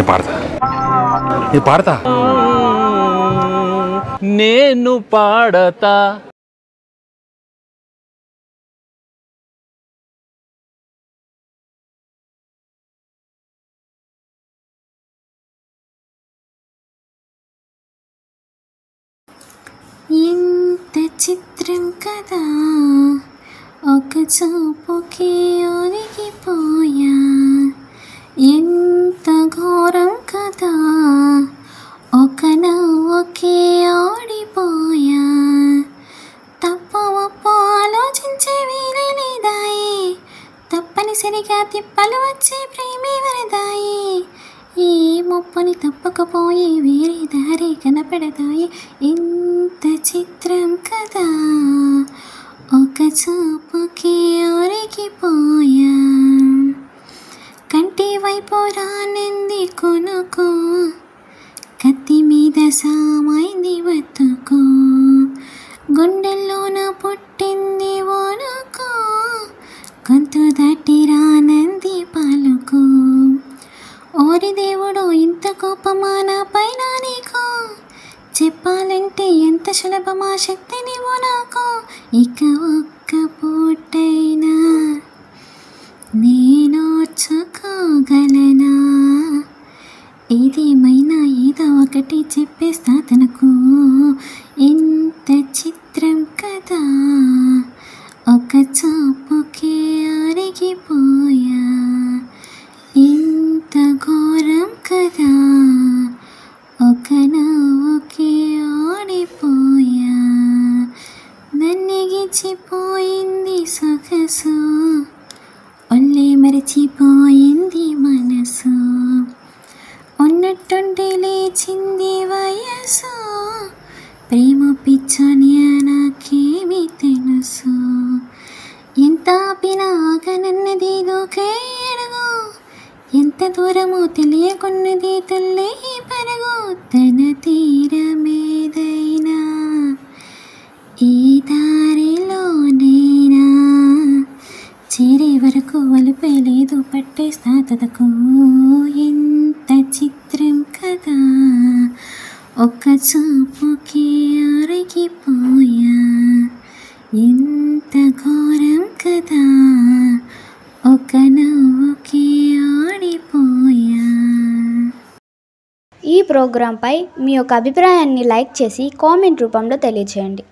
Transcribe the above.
నేను పాడతా నేను పాడతా. ఎంత చిత్రం కదా, ఒక చూపుకి ఒరిగిపోయా. ఎంత ఘోరం కదా, ఒక నవ్వుకి ఓడిపోయా. తప్పు ఒప్పు ఆలోచించే వీలే లేదాయి, తప్పనిసరిగా తిప్పలు వచ్చే ప్రేమే వరదాయి. ఈ ముప్పుని తప్పకపోయి వేరే దారి కనపడతాయి. ఇంత చిత్రం కదా, ఒక చూపుకి ఒరిగిపోయా. కంటి వైపు రానంది కొనుకో, కత్తి మీద సామైంది బతుకు. గుండెల్లోన పుట్టింది వణుకు, గొంతు దాటి రానంది పలుకు. ఓరి దేవుడు, ఇంత కోపమా నా పైన నీకు, చెప్పాలంటే ఎంత సులభమా శక్తి నీవు నాకు. ఇక ఒక్క పూటైనా నేనోర్చుకోగలనా, ఏదేమైనా ఏదో ఒకటి చెప్పేస్తా తనకు. ఇంత చిత్రం కదా, ఒక చూపుకి ఒరిగిపోయా. ఇంత ఘోరం కదా, ఒక నవ్వుకి ఓడిపోయా. నన్నెగిచిపోయింది సొగసు, ఒళ్ళే మరచిపోయింది మనసు. ఉన్నట్టుండి లేచింది వయసు, ప్రేమ పిచ్చని నాకేమి తెలుసు. ఎంత ఆపినా ఆగనన్నది దూకే అడుగు, ఎంత దూరమో తెలియకున్నది తల్లి పరుగు. తన తీరమేదైనా ఈ దారిలోనైనా చేరే వరకు వలుపే లేదు, పట్టేస్తా తదకు. ఎంత చిత్రం కదా, ఒక చూపుకి ఒరిగిపోయా. ఎంత ఘోరం కదా, ఒక నవ్వుకి ఓడిపోయా. ఈ ప్రోగ్రాంపై మీ యొక్క అభిప్రాయాన్ని లైక్ చేసి కామెంట్ రూపంలో తెలియజేయండి.